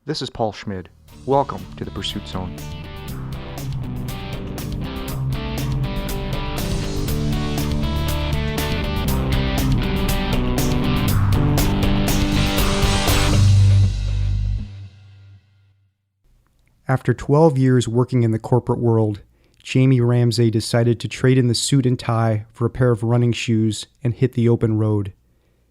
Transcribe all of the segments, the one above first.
This is Paul Schmid. Welcome to the Pursuit Zone. After 12 years working in the corporate world, Jamie Ramsay decided to trade in the suit and tie for a pair of running shoes and hit the open road.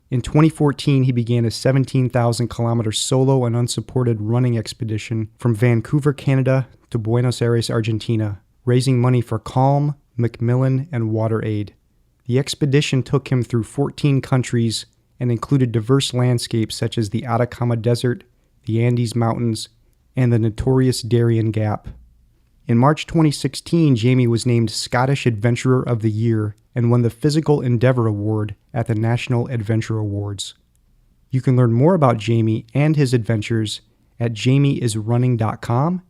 In 2014, he began a 17,000-kilometer solo and unsupported running expedition from Vancouver, Canada to Buenos Aires, Argentina, raising money for Calm, Macmillan, and WaterAid. The expedition took him through 14 countries and included diverse landscapes such as the Atacama Desert, the Andes Mountains, and the notorious Darien Gap. In March 2016, Jamie was named Scottish Adventurer of the Year and won the Physical Endeavour Award at the National Adventure Awards. You can learn more about Jamie and his adventures at jamieisrunning.com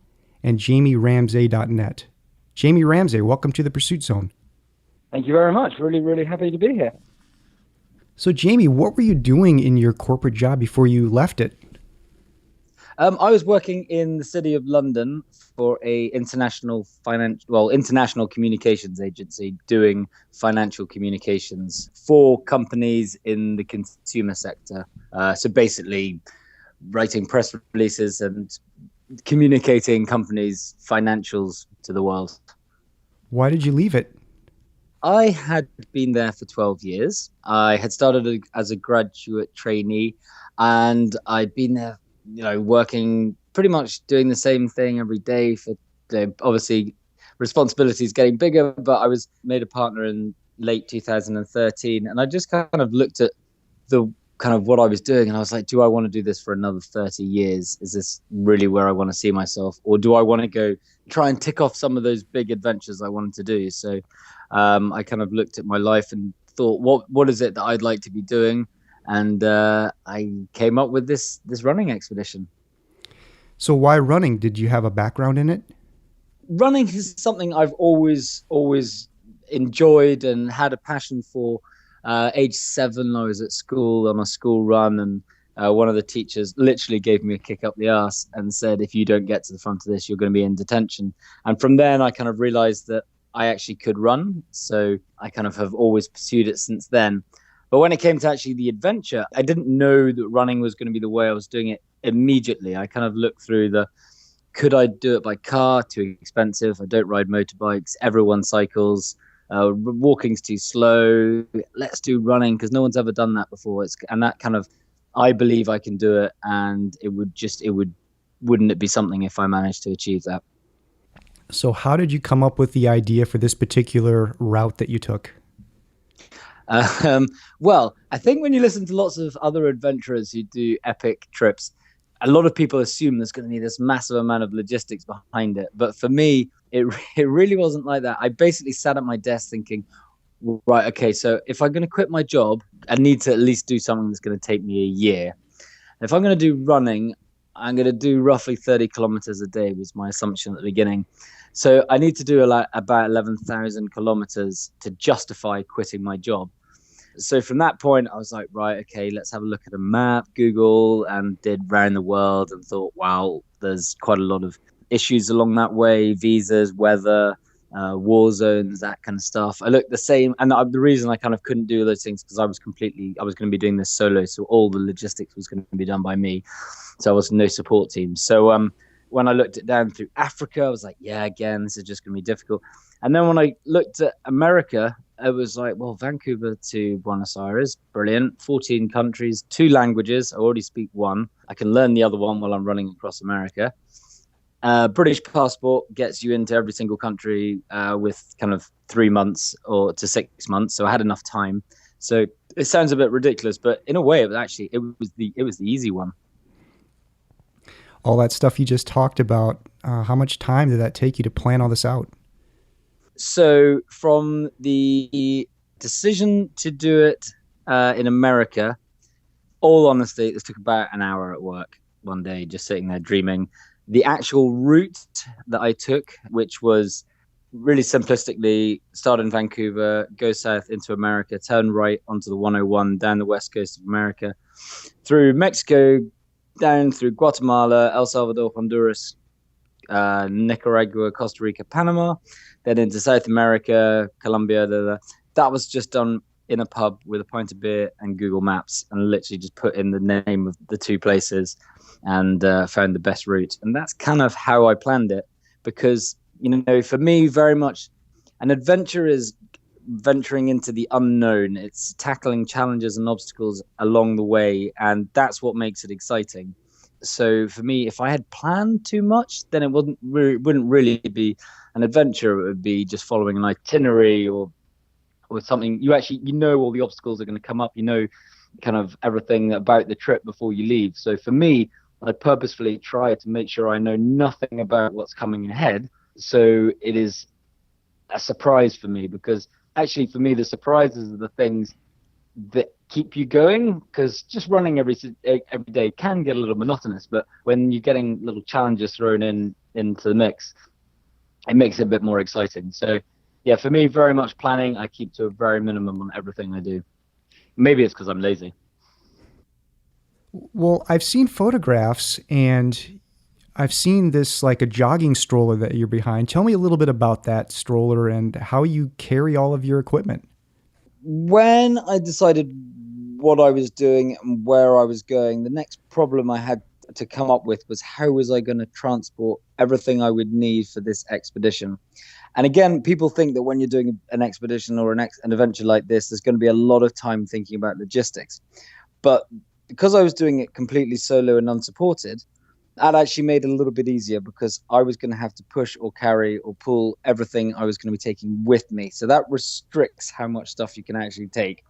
and jamieramsay.net. Jamie Ramsay, welcome to the Pursuit Zone. Thank you very much. Really happy to be here. So Jamie, what were you doing in your corporate job before you left it? I was working in the city of London for a international communications agency doing financial communications for companies in the consumer sector. So basically writing press releases and communicating companies' financials to the world. Why did you leave it? I had been there for 12 years. I had started as a graduate trainee and I'd been there working pretty much doing the same thing every day for obviously responsibilities getting bigger, but I was made a partner in late 2013 and I just kind of looked at the kind of what I was doing and I was like, do I want to do this for another 30 years? Is this really where I want to see myself? Or do I want to go try and tick off some of those big adventures I wanted to do? So I kind of looked at my life and thought, what is it that I'd like to be doing? And I came up with this running expedition. So why running? Did you have a background in it? Running is something I've always enjoyed and had a passion for. Age 7, I was at school on a school run, and one of the teachers literally gave me a kick up the arse and said, if you don't get to the front of this, you're going to be in detention. And from then, I kind of realized that I actually could run. So I kind of have always pursued it since then. But when it came to actually the adventure, I didn't know that running was going to be the way I was doing it immediately. I kind of looked through could I do it by car? Too expensive. I don't ride motorbikes. Everyone cycles. Walking's too slow. Let's do running because no one's ever done that before. And that kind of, I believe I can do it. And wouldn't it be something if I managed to achieve that? So how did you come up with the idea for this particular route that you took? Well, I think when you listen to lots of other adventurers who do epic trips, a lot of people assume there's going to be this massive amount of logistics behind it. But for me, it really wasn't like that. I basically sat at my desk thinking, right, okay, so if I'm going to quit my job, I need to at least do something that's going to take me a year. If I'm going to do running, I'm going to do roughly 30 kilometers a day was my assumption at the beginning. So I need to do about 11,000 kilometers to justify quitting my job. So from that point, I was like, right, okay, let's have a look at a map, Google, and did round the world and thought, wow, there's quite a lot of issues along that way, visas, weather, war zones, that kind of stuff. I looked the same. And the reason I kind of couldn't do those things because I was going to be doing this solo. So all the logistics was going to be done by me. So I was no support team. So when I looked it down through Africa, I was like, yeah, again, this is just going to be difficult. And then when I looked at America, it was like, well, Vancouver to Buenos Aires, brilliant. 14 countries, 2 languages. I already speak one. I can learn the other one while I'm running across America. British passport gets you into every single country with kind of 3 months or to 6 months. So I had enough time. So it sounds a bit ridiculous, but in a way, it was the easy one. All that stuff you just talked about, how much time did that take you to plan all this out? So from the decision to do it in America, all honesty, this took about an hour at work one day, just sitting there dreaming. The actual route that I took, which was really simplistically start in Vancouver, go south into America, turn right onto the 101 down the west coast of America, through Mexico, down through Guatemala, El Salvador, Honduras, Nicaragua, Costa Rica, Panama, then into South America, Colombia. That was just done in a pub with a pint of beer and Google Maps, and literally just put in the name of the two places and found the best route. And that's kind of how I planned it, because, for me, very much an adventure is venturing into the unknown. It's tackling challenges and obstacles along the way, and that's what makes it exciting. So for me, if I had planned too much, then it wouldn't really be an adventure. It would be just following an itinerary or something. You know all the obstacles are going to come up. You know kind of everything about the trip before you leave. So for me, I purposefully try to make sure I know nothing about what's coming ahead. So it is a surprise for me, because actually for me, the surprises are the things that keep you going, because just running every day can get a little monotonous, but when you're getting little challenges thrown into the mix, it makes it a bit more exciting. So yeah, for me, very much planning. I keep to a very minimum on everything I do. Maybe it's because I'm lazy. Well, I've seen photographs, and I've seen this like a jogging stroller that you're behind. Tell me a little bit about that stroller and how you carry all of your equipment. When I decided what I was doing and where I was going, the next problem I had to come up with was how was I going to transport everything I would need for this expedition. And again, people think that when you're doing an expedition or an adventure like this, there's going to be a lot of time thinking about logistics. But because I was doing it completely solo and unsupported, that actually made it a little bit easier, because I was going to have to push or carry or pull everything I was going to be taking with me. So that restricts how much stuff you can actually take.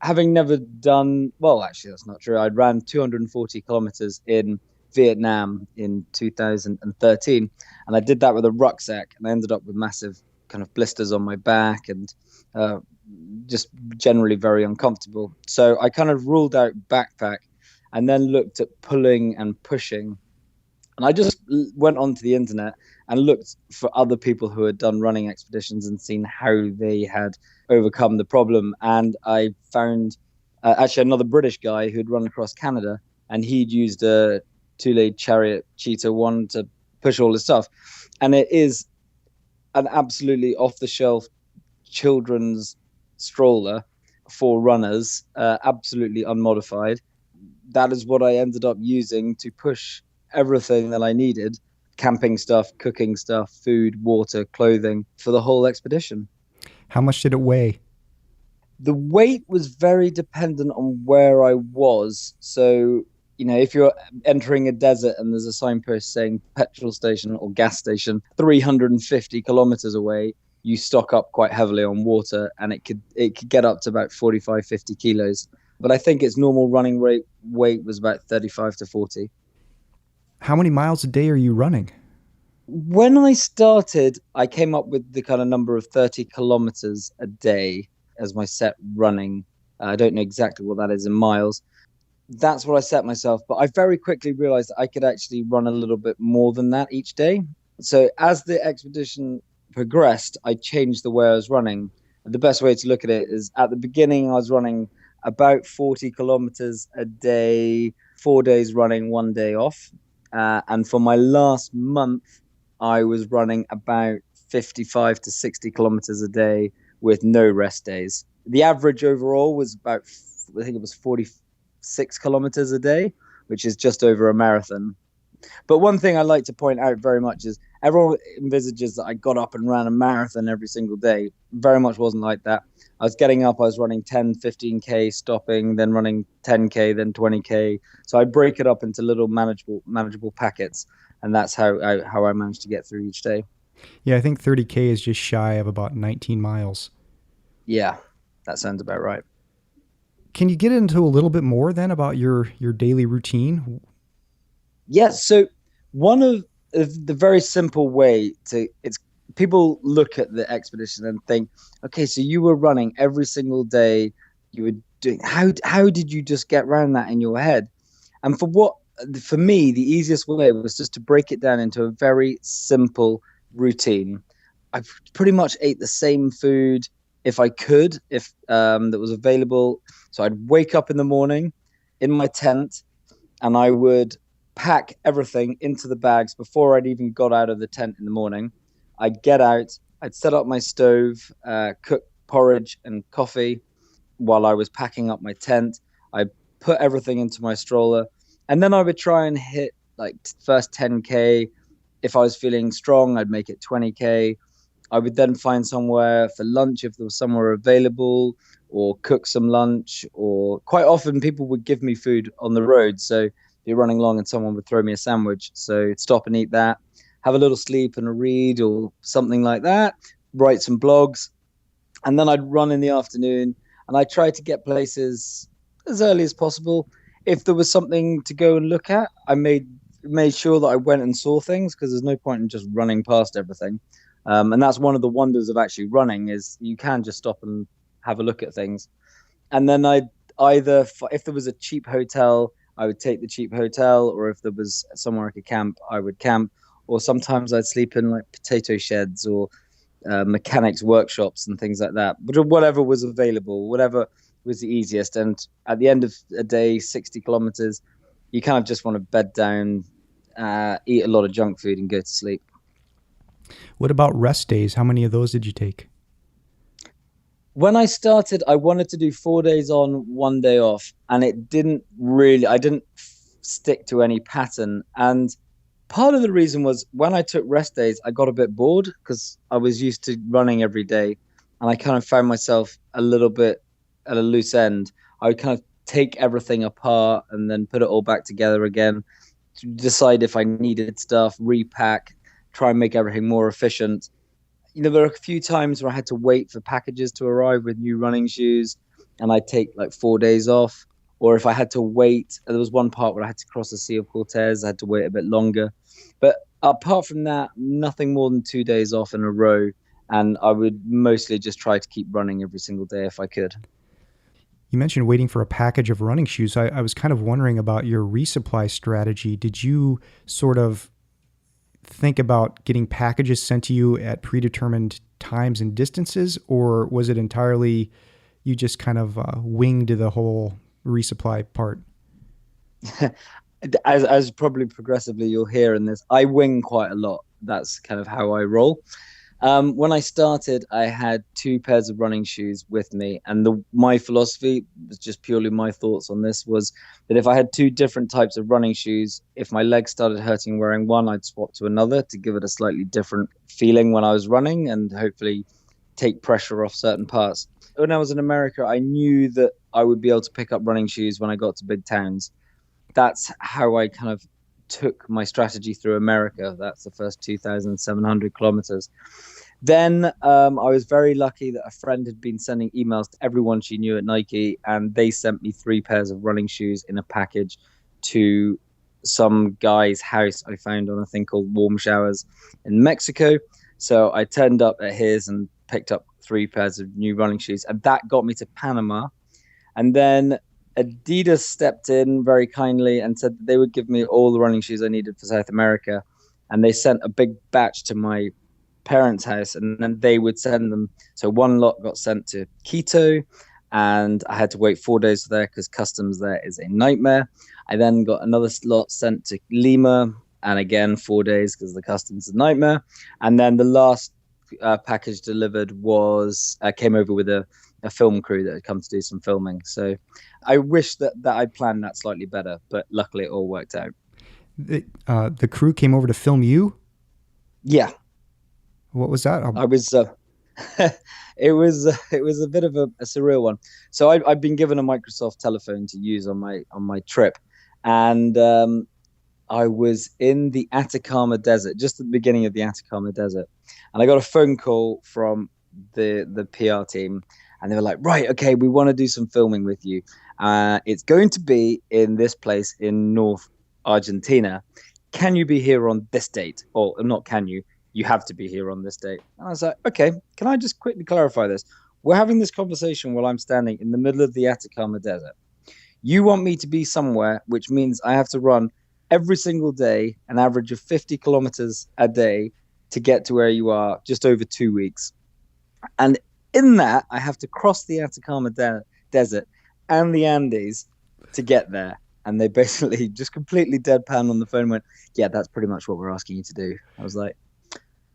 Having never done, well, actually, that's not true. I'd ran 240 kilometers in Vietnam in 2013, and I did that with a rucksack, and I ended up with massive kind of blisters on my back and just generally very uncomfortable. So I kind of ruled out backpack and then looked at pulling and pushing. And I just went onto the internet and looked for other people who had done running expeditions and seen how they had overcome the problem. And I found actually another British guy who'd run across Canada, and he'd used a two-legged chariot Cheetah 1 to push all his stuff. And it is an absolutely off-the-shelf children's stroller for runners, absolutely unmodified. That is what I ended up using to push everything that I needed: camping stuff, cooking stuff, food, water, clothing, for the whole expedition. How much did it weigh? The weight was very dependent on where I was. So, if you're entering a desert and there's a signpost saying petrol station or gas station 350 kilometers away, you stock up quite heavily on water, and it could get up to about 45, 50 kilos. But I think its normal running weight was about 35 to 40. How many miles a day are you running? When I started, I came up with the kind of number of 30 kilometers a day as my set running. I don't know exactly what that is in miles. That's what I set myself. But I very quickly realized that I could actually run a little bit more than that each day. So as the expedition progressed, I changed the way I was running. The best way to look at it is, at the beginning, I was running about 40 kilometers a day, 4 days running, 1 day off. And for my last month, I was running about 55 to 60 kilometers a day with no rest days. The average overall was about, I think it was 46 kilometers a day, which is just over a marathon. But one thing I like to point out very much is everyone envisages that I got up and ran a marathon every single day. Very much wasn't like that. I was getting up, I was running 10, 15K, stopping, then running 10K, then 20K. So I break it up into little manageable packets. And that's how I managed to get through each day. Yeah, I think 30K is just shy of about 19 miles. Yeah, that sounds about right. Can you get into a little bit more then about your daily routine? Yes. So one of the very simple way it's people look at the expedition and think, okay, so you were running every single day. You were doing, how did you just get around that in your head? And for me, the easiest way was just to break it down into a very simple routine. I pretty much ate the same food if I could, if that was available. So I'd wake up in the morning in my tent, and I would pack everything into the bags before I'd even got out of the tent in the morning. I'd get out, I'd set up my stove, cook porridge and coffee while I was packing up my tent. I put everything into my stroller, and then I would try and hit like first 10K. If I was feeling strong, I'd make it 20K. I would then find somewhere for lunch if there was somewhere available, or cook some lunch, or quite often people would give me food on the road. So be running along and someone would throw me a sandwich. So I'd stop and eat that, have a little sleep and a read or something like that, write some blogs, and then I'd run in the afternoon, and I tried to get places as early as possible. If there was something to go and look at, I made sure that I went and saw things, because there's no point in just running past everything. And that's one of the wonders of actually running, is you can just stop and have a look at things. And then I'd either, if there was a cheap hotel, I would take the cheap hotel, or if there was somewhere I could camp, I would camp. Or sometimes I'd sleep in like potato sheds or mechanics workshops and things like that. But whatever was available, whatever was the easiest. And at the end of a day, 60 kilometers, you kind of just want to bed down, eat a lot of junk food and go to sleep. What about rest days? How many of those did you take? When I started, I wanted to do 4 days on, 1 day off, and I didn't stick to any pattern. And part of the reason was when I took rest days, I got a bit bored because I was used to running every day, and I kind of found myself a little bit at a loose end. I would kind of take everything apart and then put it all back together again, to decide if I needed stuff, repack, try and make everything more efficient. There were a few times where I had to wait for packages to arrive with new running shoes, and I'd take like 4 days off. Or if I had to wait, there was one part where I had to cross the Sea of Cortez, I had to wait a bit longer. But apart from that, nothing more than 2 days off in a row. And I would mostly just try to keep running every single day if I could. You mentioned waiting for a package of running shoes. I was kind of wondering about your resupply strategy. Did you sort of think about getting packages sent to you at predetermined times and distances, or was it entirely you just kind of winged the whole resupply part? As probably progressively you'll hear in this, I wing quite a lot. That's kind of how I roll. When I started, I had 2 pairs of running shoes with me, and my philosophy was just purely my thoughts on this, was that if I had 2 different types of running shoes, if my legs started hurting wearing one, I'd swap to another to give it a slightly different feeling when I was running and hopefully take pressure off certain parts. When I was in America, I knew that I would be able to pick up running shoes when I got to big towns. That's how I kind of took my strategy through America. That's the first 2,700 kilometers. Then I was very lucky that a friend had been sending emails to everyone she knew at Nike, and they sent me 3 pairs of running shoes in a package to some guy's house I found on a thing called Warm Showers in Mexico. So I turned up at his and picked up 3 pairs of new running shoes, and that got me to Panama. And then Adidas stepped in very kindly and said that they would give me all the running shoes I needed for South America. And they sent a big batch to my parents' house, and then they would send them. So one lot got sent to Quito, and I had to wait 4 days there because customs there is a nightmare. I then got another lot sent to Lima, and again 4 days because the customs is a nightmare. And then the last package delivered came over with a film crew that had come to do some filming. So I wish that I'd planned that slightly better, but luckily it all worked out. The crew came over to film you? Yeah. What was that? I was it was a bit of a surreal one. So I'd been given a Microsoft telephone to use on my trip, and I was in the Atacama Desert, just at the beginning of the Atacama Desert, and I got a phone call from the PR team, and they were like, right, okay, we want to do some filming with you. It's going to be in this place in North Argentina. Can you be here on this date? Or not can you? You have to be here on this date. And I was like, okay, can I just quickly clarify this? We're having this conversation while I'm standing in the middle of the Atacama Desert. You want me to be somewhere, which means I have to run every single day, an average of 50 kilometers a day to get to where you are, just over 2 weeks. And in that, I have to cross the Atacama Desert and the Andes to get there. And they basically just completely deadpan on the phone and went, yeah, that's pretty much what we're asking you to do. I was like,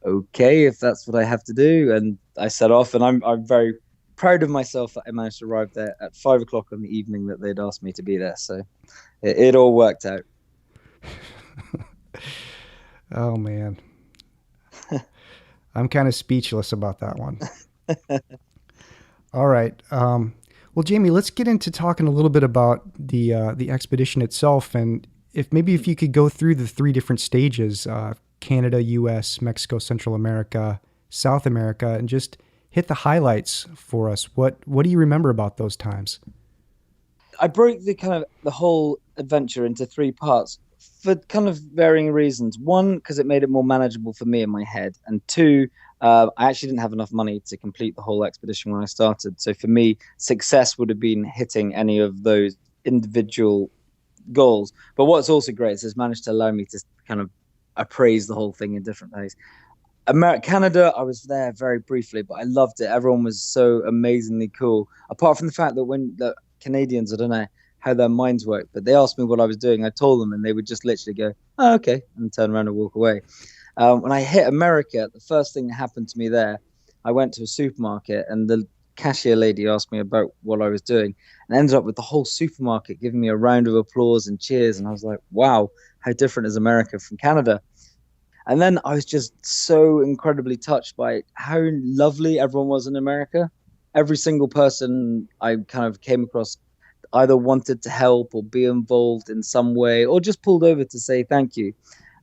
okay, if that's what I have to do. And I set off, and I'm very proud of myself that I managed to arrive there at 5 o'clock in the evening that they'd asked me to be there. So it all worked out. Oh man, I'm kind of speechless about that one. All right. Well, Jamie, let's get into talking a little bit about the expedition itself, and if you could go through the three different stages: Canada, U.S., Mexico, Central America, South America, and just hit the highlights for us. What do you remember about those times? I broke the whole adventure into three parts for kind of varying reasons. One, because it made it more manageable for me in my head, and two, I actually didn't have enough money to complete the whole expedition when I started. So for me, success would have been hitting any of those individual goals. But what's also great is it's managed to allow me to kind of appraise the whole thing in different ways. Canada, I was there very briefly, but I loved it. Everyone was so amazingly cool. Apart from the fact that when the Canadians, I don't know how their minds work, but they asked me what I was doing. I told them, and they would just literally go, "Oh, okay," and turn around and walk away. When I hit America, the first thing that happened to me there, I went to a supermarket, and the cashier lady asked me about what I was doing, and ended up with the whole supermarket giving me a round of applause and cheers. And I was like, "Wow, how different is America from Canada?" And then I was just so incredibly touched by how lovely everyone was in America. Every single person I kind of came across either wanted to help or be involved in some way, or just pulled over to say thank you.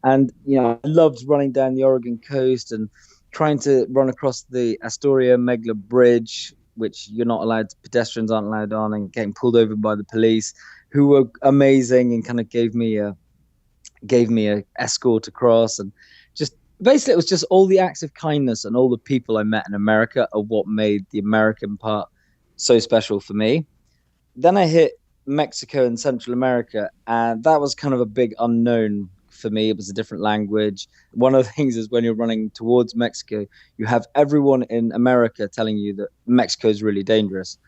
And, I loved running down the Oregon coast and trying to run across the Astoria Megla Bridge, which you're not allowed, pedestrians aren't allowed on, and getting pulled over by the police, who were amazing and kind of gave me a escort across. And just basically it was just all the acts of kindness and all the people I met in America are what made the American part so special for me. Then I hit Mexico and Central America, and that was kind of a big unknown for me. It was a different language. One of the things is when you're running towards Mexico, you have everyone in America telling you that Mexico is really dangerous.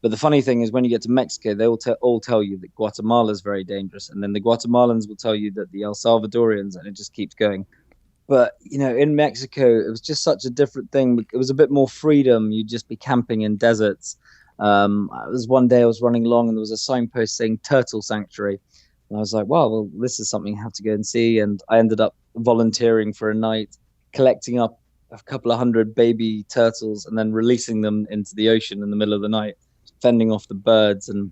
But the funny thing is when you get to Mexico, they will all tell you that Guatemala is very dangerous. And then the Guatemalans will tell you that the El Salvadorians, and it just keeps going. But, in Mexico, it was just such a different thing. It was a bit more freedom. You'd just be camping in deserts. It was one day I was running along and there was a signpost saying Turtle Sanctuary. And I was like, wow, well, this is something I have to go and see. And I ended up volunteering for a night, collecting up a couple of hundred baby turtles and then releasing them into the ocean in the middle of the night, fending off the birds. And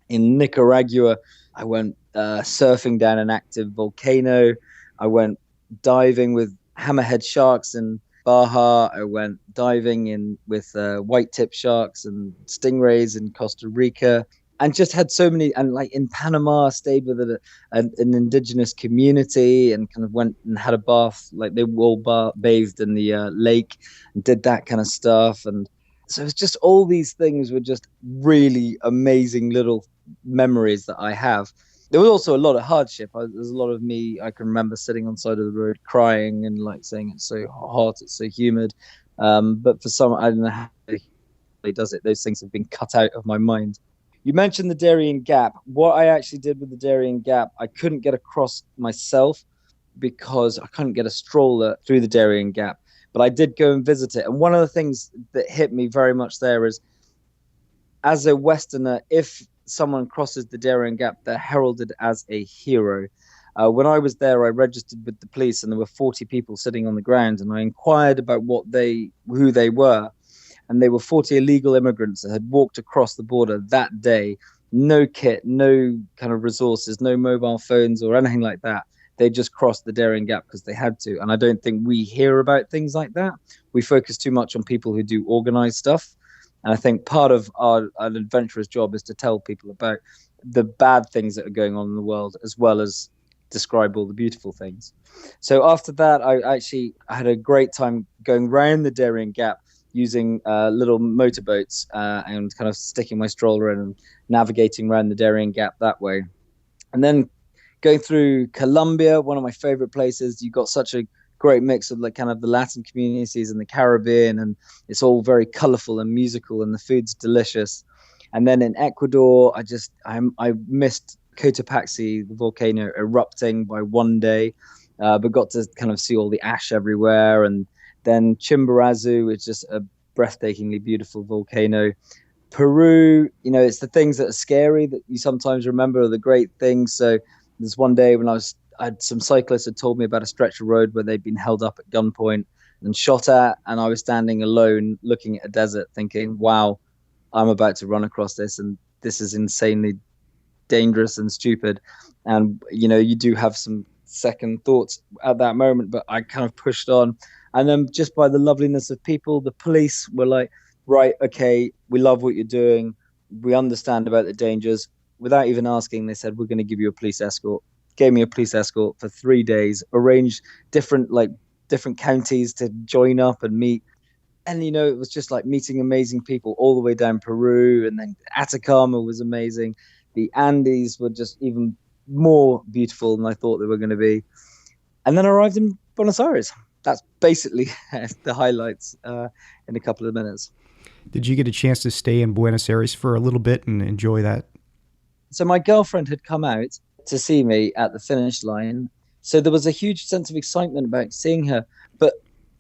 in Nicaragua, I went surfing down an active volcano. I went diving with hammerhead sharks in Baja. I went diving in with white-tip sharks and stingrays in Costa Rica, and just had so many. And like in Panama, I stayed with an indigenous community and kind of went and had a bath. Like they all bathed in the lake and did that kind of stuff. And so it's just all these things were just really amazing little memories that I have. There was also a lot of hardship. There's a lot of me. I can remember sitting on the side of the road crying and like saying it's so hot, it's so humid. But for some, I don't know how he does it. Those things have been cut out of my mind. You mentioned the Darien Gap. What I actually did with the Darien Gap, I couldn't get across myself because I couldn't get a stroller through the Darien Gap. But I did go and visit it. And one of the things that hit me very much there is, as a Westerner, if someone crosses the Darien Gap, they're heralded as a hero. When I was there, I registered with the police, and there were 40 people sitting on the ground, and I inquired about who they were, and they were 40 illegal immigrants that had walked across the border that day. No kit, no kind of resources, no mobile phones or anything like that. They just crossed the Darien Gap because they had to. And I don't think we hear about things like that. We focus too much on people who do organized stuff. And I think part of our adventurer's job is to tell people about the bad things that are going on in the world, as well as describe all the beautiful things. So after that, I had a great time going around the Darien Gap using little motorboats and kind of sticking my stroller in and navigating around the Darien Gap that way. And then going through Colombia, one of my favorite places. You got such a great mix of like kind of the Latin communities and the Caribbean, and it's all very colorful and musical, and the food's delicious. And then in Ecuador, I missed Cotopaxi, the volcano, erupting by one day, but got to kind of see all the ash everywhere. And then Chimborazo, which is just a breathtakingly beautiful volcano. Peru, it's the things that are scary that you sometimes remember are the great things. So there's one day when I had some cyclists had told me about a stretch of road where they'd been held up at gunpoint and shot at, and I was standing alone looking at a desert thinking, wow, I'm about to run across this, and this is insanely dangerous and stupid. And you do have some second thoughts at that moment, but I kind of pushed on. And then just by the loveliness of people, the police were like, right, okay, we love what you're doing, we understand about the dangers. Without even asking, they said, we're going to give you a police escort. Gave me a police escort for 3 days, arranged different counties to join up and meet. And it was just like meeting amazing people all the way down Peru, and then Atacama was amazing. The Andes were just even more beautiful than I thought they were going to be. And then I arrived in Buenos Aires. That's basically the highlights in a couple of minutes. Did you get a chance to stay in Buenos Aires for a little bit and enjoy that? So my girlfriend had come out to see me at the finish line. So there was a huge sense of excitement about seeing her. But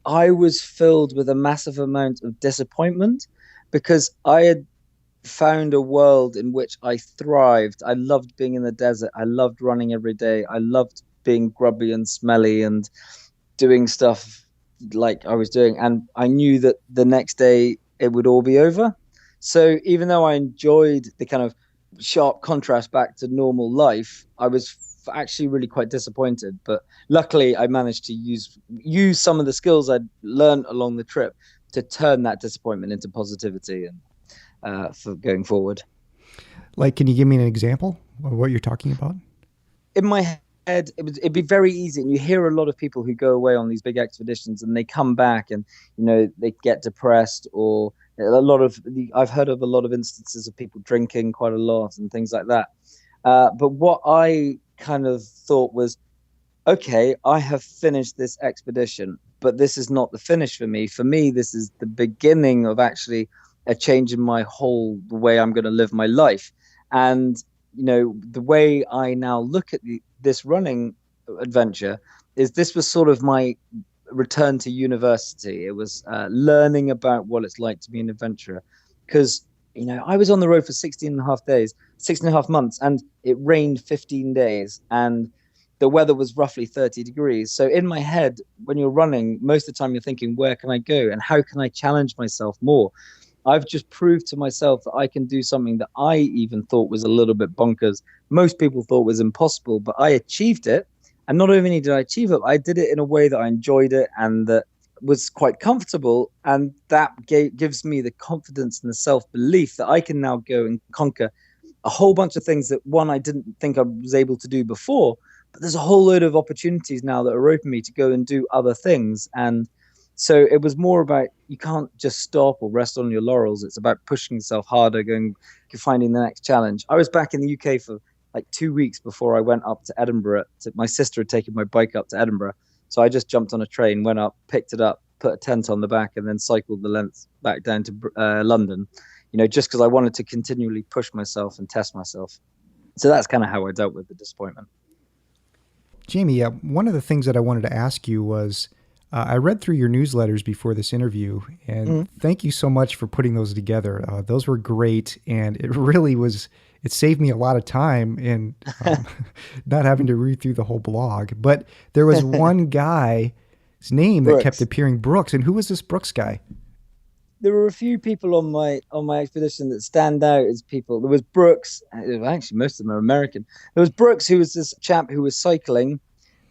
I was filled with a massive amount of disappointment because I had found a world in which I thrived. I loved being in the desert. I loved running every day. I loved being grubby and smelly and doing stuff like I was doing. And I knew that the next day it would all be over. So even though I enjoyed the kind of sharp contrast back to normal life, I was actually really quite disappointed. But luckily I managed to use some of the skills I'd learned along the trip to turn that disappointment into positivity and for going forward. Like, can you give me an example of what you're talking about? In my head, it'd be very easy. And you hear a lot of people who go away on these big expeditions and they come back and, they get depressed, or I've heard of a lot of instances of people drinking quite a lot and things like that. But what I kind of thought was, okay, I have finished this expedition, but this is not the finish for me. For me, this is the beginning of actually a change in the way I'm going to live my life. And, the way I now look at this running adventure is this was sort of my return to university. It was learning about what it's like to be an adventurer, because I was on the road for 16 and a half months, and it rained 15 days, and the weather was roughly 30 degrees. So in my head, when you're running, most of the time you're thinking, where can I go and how can I challenge myself more? I've just proved to myself that I can do something that I even thought was a little bit bonkers. Most people thought was impossible, but I achieved it. And not only did I achieve it, I did it in a way that I enjoyed it and that was quite comfortable. And that gives me the confidence and the self-belief that I can now go and conquer a whole bunch of things that, one, I didn't think I was able to do before. But there's a whole load of opportunities now that are open me to go and do other things. And so it was more about, you can't just stop or rest on your laurels. It's about pushing yourself harder, finding the next challenge. I was back in the UK for like 2 weeks before I went up to Edinburgh. My sister had taken my bike up to Edinburgh. So I just jumped on a train, went up, picked it up, put a tent on the back, and then cycled the length back down to London, just because I wanted to continually push myself and test myself. So that's kind of how I dealt with the disappointment. Jamie, one of the things that I wanted to ask you was, I read through your newsletters before this interview, and thank you so much for putting those together. Those were great, and it really was, it saved me a lot of time in not having to read through the whole blog. But there was one guy's name that kept appearing, Brooks. And who was this Brooks guy? There were a few people on my expedition that stand out as people. There was Brooks. Actually, most of them are American. There was Brooks, who was this chap who was cycling.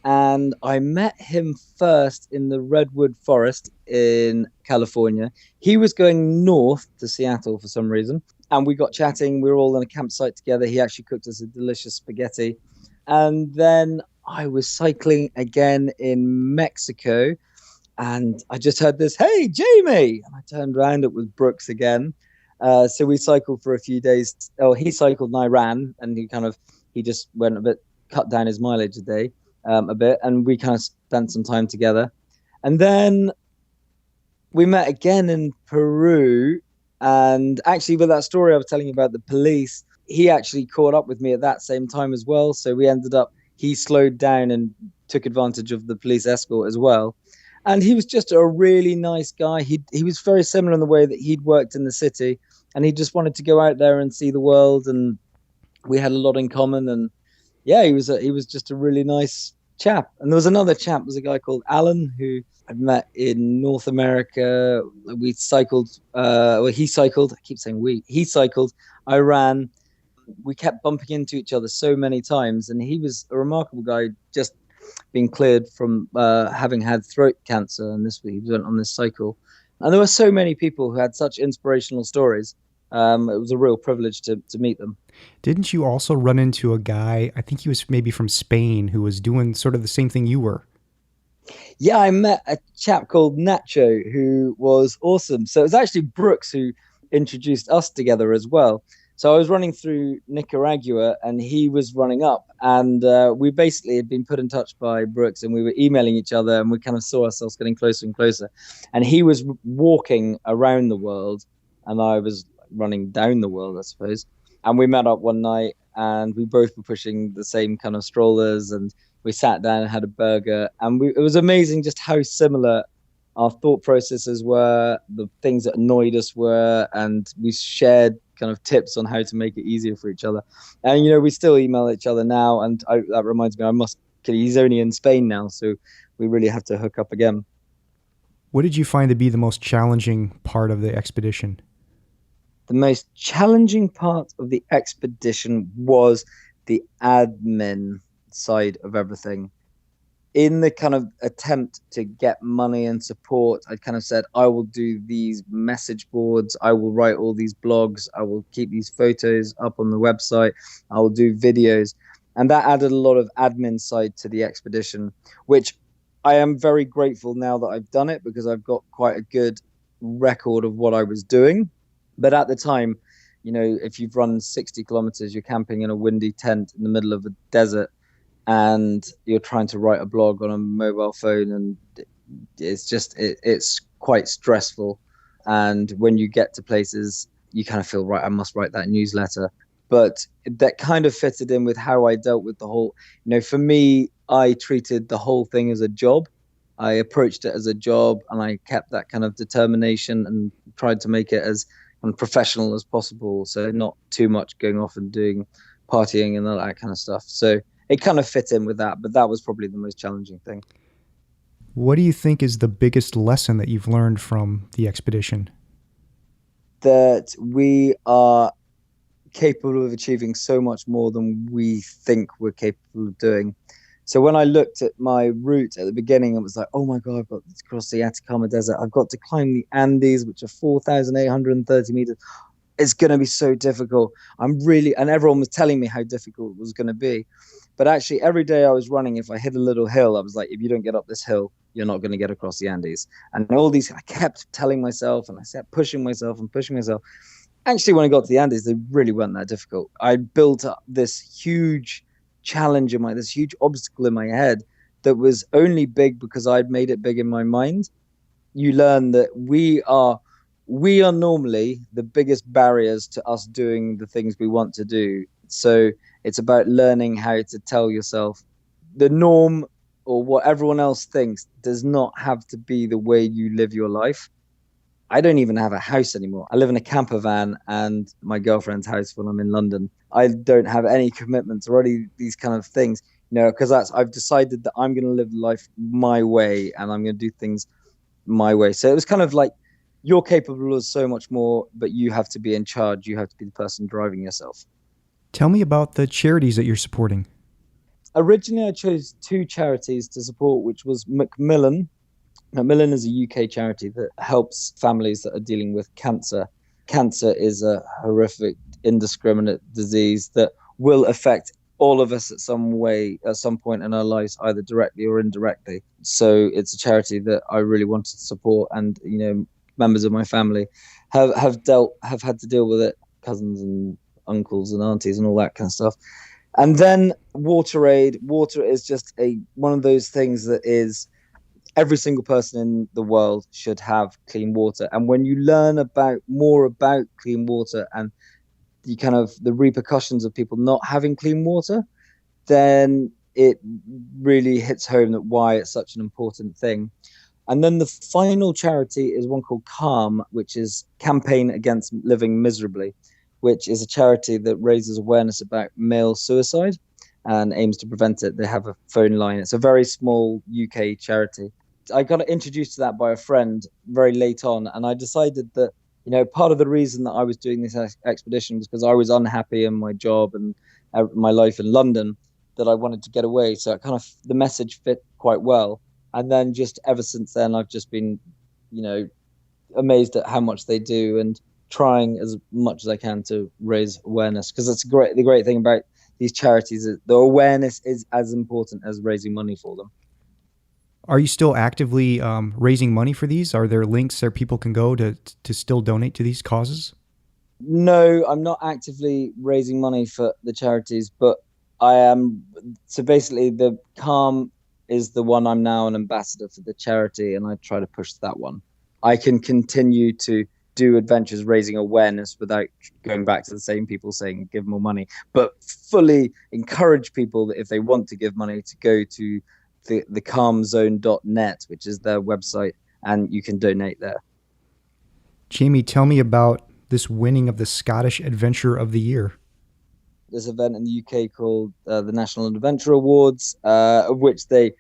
And I met him first in the Redwood Forest in California. He was going north to Seattle for some reason. And we got chatting. We were all in a campsite together. He actually cooked us a delicious spaghetti. And then I was cycling again in Mexico. And I just heard this, "Hey, Jamie." And I turned around. It was Brooks again. So we cycled for a few days. Oh, he cycled and I ran. And he just went cut down his mileage a day. A bit, and we kind of spent some time together. And then we met again in Peru. And actually, with that story I was telling you about the police, he actually caught up with me at that same time as well. So he slowed down and took advantage of the police escort as well. And he was just a really nice guy. He was very similar in the way that he'd worked in the city, and he just wanted to go out there and see the world. And we had a lot in common. And yeah, he was just a really nice chap. And there was another chap, was a guy called Alan, who I'd met in North America. We cycled. He cycled. I keep saying we. He cycled. I ran. We kept bumping into each other so many times, and he was a remarkable guy, just being cleared from having had throat cancer, and he went on this cycle. And there were so many people who had such inspirational stories. It was a real privilege to meet them. Didn't you also run into a guy, I think he was maybe from Spain, who was doing sort of the same thing you were? Yeah, I met a chap called Nacho who was awesome. So it was actually Brooks who introduced us together as well. So I was running through Nicaragua and he was running up, and we basically had been put in touch by Brooks, and we were emailing each other, and we kind of saw ourselves getting closer and closer. And he was walking around the world and I was running down the world, I suppose. And we met up one night and we both were pushing the same kind of strollers, and we sat down and had a burger, and it was amazing just how similar our thought processes were, the things that annoyed us were, and we shared kind of tips on how to make it easier for each other. And, we still email each other now. And that reminds me, he's only in Spain now, so we really have to hook up again. What did you find to be the most challenging part of the expedition? The most challenging part of the expedition was the admin side of everything. In the kind of attempt to get money and support, I kind of said, I will do these message boards, I will write all these blogs, I will keep these photos up on the website, I will do videos. And that added a lot of admin side to the expedition, which I am very grateful now that I've done it, because I've got quite a good record of what I was doing. But at the time, if you've run 60 kilometers, you're camping in a windy tent in the middle of a desert, and you're trying to write a blog on a mobile phone, and it's quite stressful. And when you get to places, you kind of feel, right, I must write that newsletter. But that kind of fitted in with how I dealt with the whole, for me, I treated the whole thing as a job. I approached it as a job, and I kept that kind of determination and tried to make it as professional as possible. So not too much going off and doing partying and all that kind of stuff. So it kind of fit in with that, but that was probably the most challenging thing. What do you think is the biggest lesson that you've learned from the expedition? That we are capable of achieving so much more than we think we're capable of doing. So when I looked at my route at the beginning, it was like, oh my God, I've got to cross the Atacama Desert. I've got to climb the Andes, which are 4,830 meters. It's going to be so difficult. And everyone was telling me how difficult it was going to be. But actually, every day I was running, if I hit a little hill, I was like, if you don't get up this hill, you're not going to get across the Andes. And I kept telling myself, and I kept pushing myself and pushing myself. Actually, when I got to the Andes, they really weren't that difficult. I built up this huge challenge this huge obstacle in my head that was only big because I'd made it big in my mind. You learn that we are normally the biggest barriers to us doing the things we want to do. So it's about learning how to tell yourself the norm or what everyone else thinks does not have to be the way you live your life. I don't even have a house anymore. I live in a camper van and my girlfriend's house when I'm in London. I don't have any commitments or any these kind of things, because I've decided that I'm going to live life my way and I'm going to do things my way. So it was kind of like, you're capable of so much more, but you have to be in charge. You have to be the person driving yourself. Tell me about the charities that you're supporting. Originally, I chose two charities to support, which was Macmillan. Macmillan is a UK charity that helps families that are dealing with cancer. Cancer is a horrific, indiscriminate disease that will affect all of us at some point in our lives, either directly or indirectly. So it's a charity that I really wanted to support, and members of my family have had to deal with it, cousins and uncles and aunties and all that kind of stuff. And then WaterAid. Water is just one of those things that is, every single person in the world should have clean water. And when you learn more about clean water and the repercussions of people not having clean water, then it really hits home that why it's such an important thing. And then the final charity is one called CALM, which is Campaign Against Living Miserably, which is a charity that raises awareness about male suicide and aims to prevent it. They have a phone line. It's a very small UK charity. I got introduced to that by a friend very late on, and I decided that, part of the reason that I was doing this expedition was because I was unhappy in my job and my life in London, that I wanted to get away. So the message fit quite well. And then just ever since then, I've just been, amazed at how much they do and trying as much as I can to raise awareness, because that's the great thing about these charities is the awareness is as important as raising money for them. Are you still actively raising money for these? Are there links where people can go to still donate to these causes? No, I'm not actively raising money for the charities, but I am. So basically, the CALM is the one I'm now an ambassador for the charity, and I try to push that one. I can continue to do adventures raising awareness without going back to the same people saying give more money, but fully encourage people that if they want to give money to go to the calmzone.net, which is their website, and you can donate there. Jamie, tell me about this winning of the Scottish Adventure of the Year. This event in the UK called the National Adventure Awards, of which there's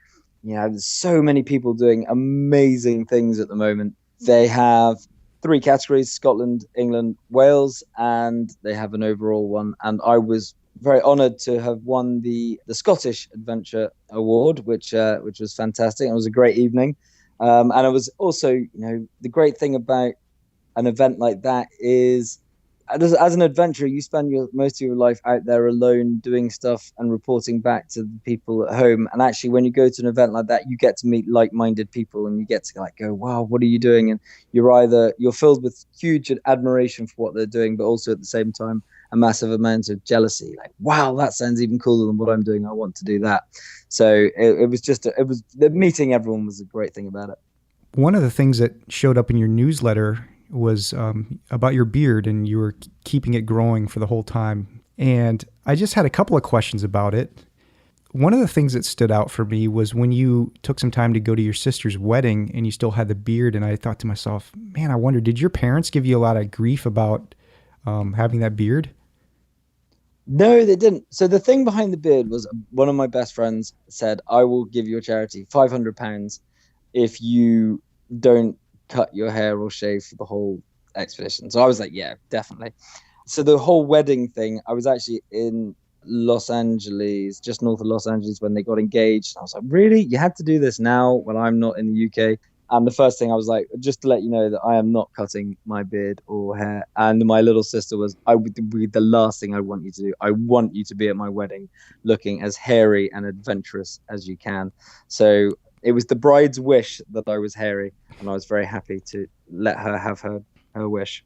so many people doing amazing things at the moment. They have 3 categories: Scotland, England, Wales, and they have an overall one. And I was very honoured to have won the Scottish Adventure Award, which was fantastic. It was a great evening, and it was also, the great thing about an event like that is, as an adventurer, you spend most of your life out there alone doing stuff and reporting back to the people at home. And actually, when you go to an event like that, you get to meet like-minded people, and you get to go, wow, what are you doing? And you're filled with huge admiration for what they're doing, but also at the same time, a massive amount of jealousy. Like, wow, that sounds even cooler than what I'm doing. I want to do that. So the meeting everyone was a great thing about it. One of the things that showed up in your newsletter was about your beard, and you were keeping it growing for the whole time. And I just had a couple of questions about it. One of the things that stood out for me was when you took some time to go to your sister's wedding and you still had the beard. And I thought to myself, man, I wonder, did your parents give you a lot of grief about having that beard? No, they didn't. So the thing behind the beard was, one of my best friends said, I will give you a charity, £500, if you don't cut your hair or shave for the whole expedition. So I was like, yeah, definitely. So the whole wedding thing, I was actually in Los Angeles, just north of Los Angeles, when they got engaged. I was like, really? You had to do this now when I'm not in the UK? And the first thing I was like, just to let you know that I am not cutting my beard or hair. And my little sister was, I would be the last thing I want you to do. I want you to be at my wedding looking as hairy and adventurous as you can. So it was the bride's wish that I was hairy, and I was very happy to let her have her wish.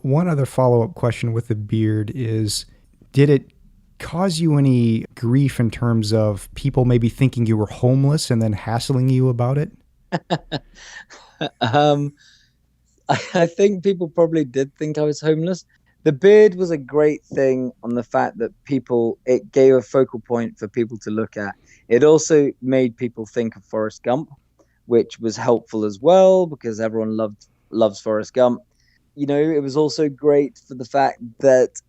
One other follow-up question with the beard is, did it cause you any grief in terms of people maybe thinking you were homeless and then hassling you about it? I think people probably did think I was homeless. The beard was a great thing on the fact that it gave a focal point for people to look at. It also made people think of Forrest Gump, which was helpful as well, because everyone loves Forrest Gump. It was also great for the fact that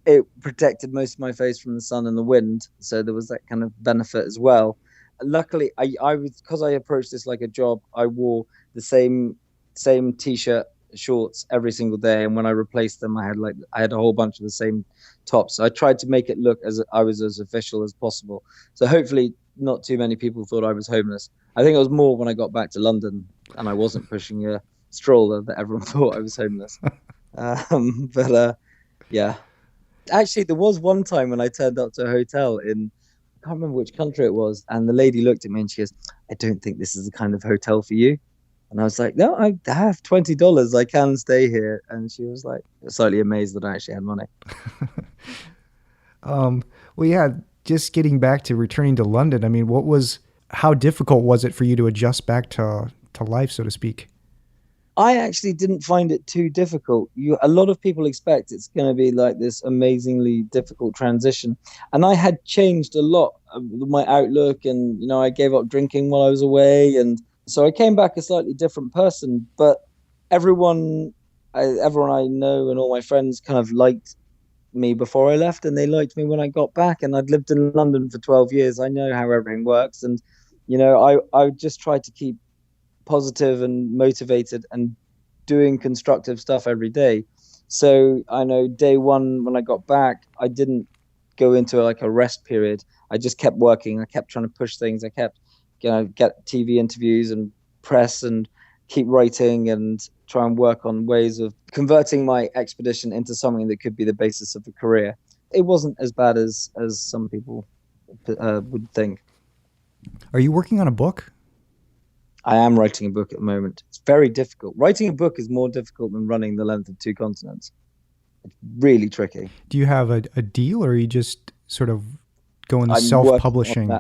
it protected most of my face from the sun and the wind. So there was that kind of benefit as well. Luckily, I was, because I approached this like a job, I wore the same t-shirt, shorts every single day, and when I replaced them, I had a whole bunch of the same tops. So I tried to make it look as I was as official as possible. So hopefully not too many people thought I was homeless. I think it was more when I got back to London and I wasn't pushing a stroller that everyone thought I was homeless. Yeah. Actually, there was one time when I turned up to a hotel I can't remember which country it was, and the lady looked at me and she goes, I don't think this is the kind of hotel for you. And I was like, no, I have $20. I can stay here. And she was like slightly amazed that I actually had money. Well, yeah, just getting back to returning to London. I mean, how difficult was it for you to adjust back to life, so to speak? I actually didn't find it too difficult. A lot of people expect it's going to be like this amazingly difficult transition, and I had changed a lot of my outlook, and I gave up drinking while I was away, and so I came back a slightly different person. But everyone I know and all my friends kind of liked me before I left, and they liked me when I got back. And I'd lived in London for 12 years. I know how everything works, and I just tried to keep positive and motivated and doing constructive stuff every day. So I know day one when I got back, I didn't go into like a rest period. I just kept working. I kept trying to push things. I kept get TV interviews and press and keep writing and try and work on ways of converting my expedition into something that could be the basis of a career. It wasn't as bad as some people would think. Are you working on a book? I am writing a book at the moment. It's very difficult. Writing a book is more difficult than running the length of 2 continents. It's really tricky. Do you have a deal, or are you just sort of going the self-publishing?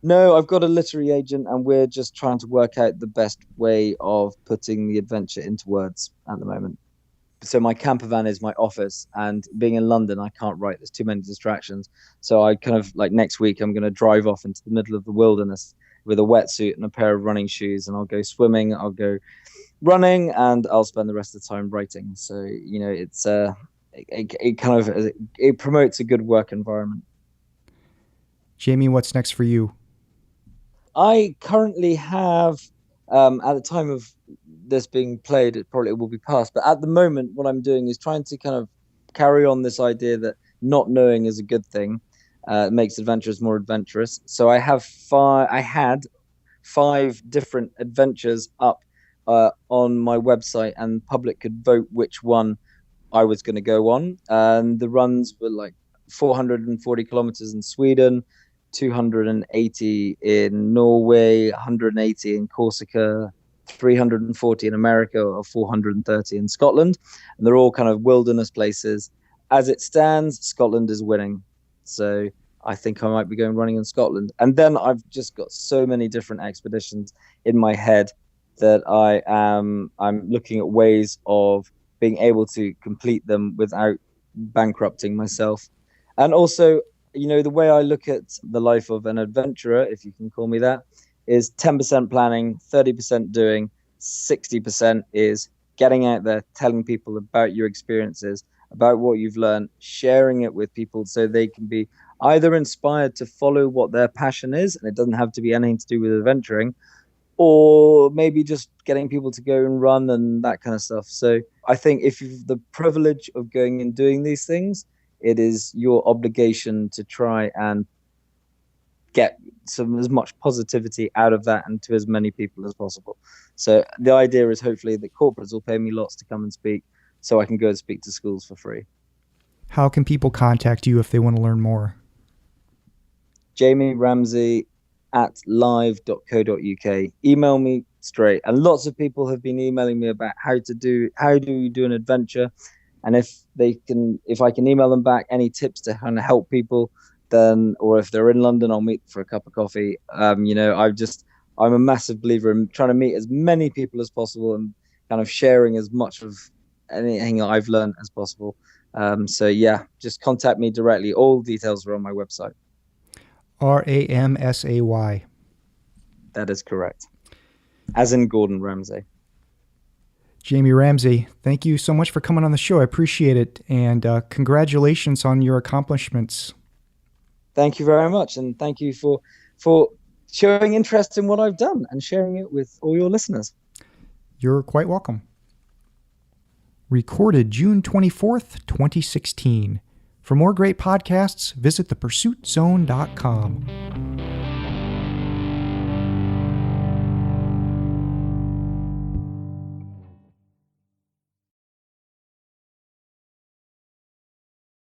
No, I've got a literary agent, and we're just trying to work out the best way of putting the adventure into words at the moment. So my camper van is my office, and being in London, I can't write. There's too many distractions. So I kind of like next week, I'm going to drive off into the middle of the wilderness with a wetsuit and a pair of running shoes, and I'll go swimming, I'll go running, and I'll spend the rest of the time writing. So, it's it promotes a good work environment. Jamie, what's next for you? I currently have, at the time of this being played, it probably will be past, but at the moment, what I'm doing is trying to kind of carry on this idea that not knowing is a good thing. It makes adventures more adventurous. So I had 5 different adventures up on my website, and the public could vote which one I was going to go on. And the runs were like 440 kilometers in Sweden, 280 in Norway, 180 in Corsica, 340 in America, or 430 in Scotland. And they're all kind of wilderness places. As it stands, Scotland is winning. So I think I might be going running in Scotland. And then I've just got so many different expeditions in my head that I'm looking at ways of being able to complete them without bankrupting myself. And also, the way I look at the life of an adventurer, if you can call me that, is 10% planning, 30% doing, 60% is getting out there, telling people about your experiences, about what you've learned, sharing it with people so they can be either inspired to follow what their passion is, and it doesn't have to be anything to do with adventuring, or maybe just getting people to go and run and that kind of stuff. So I think if you've the privilege of going and doing these things, it is your obligation to try and get as much positivity out of that and to as many people as possible. So the idea is hopefully that corporates will pay me lots to come and speak, so I can go and speak to schools for free. How can people contact you if they want to learn more? Jamie Ramsay at live.co.uk. Email me straight. And lots of people have been emailing me about how do you do an adventure, and if I can email them back any tips to kind of help people, then, or if they're in London, I'll meet for a cup of coffee. I'm a massive believer in trying to meet as many people as possible and kind of sharing as much of anything I've learned as possible. So yeah, just contact me directly. All details are on my website. Ramsay. That is correct. As in Gordon Ramsay. Jamie Ramsay, thank you so much for coming on the show. I appreciate it. And congratulations on your accomplishments. Thank you very much. And thank you for showing interest in what I've done and sharing it with all your listeners. You're quite welcome. Recorded June 24th, 2016. For more great podcasts, visit thepursuitzone.com.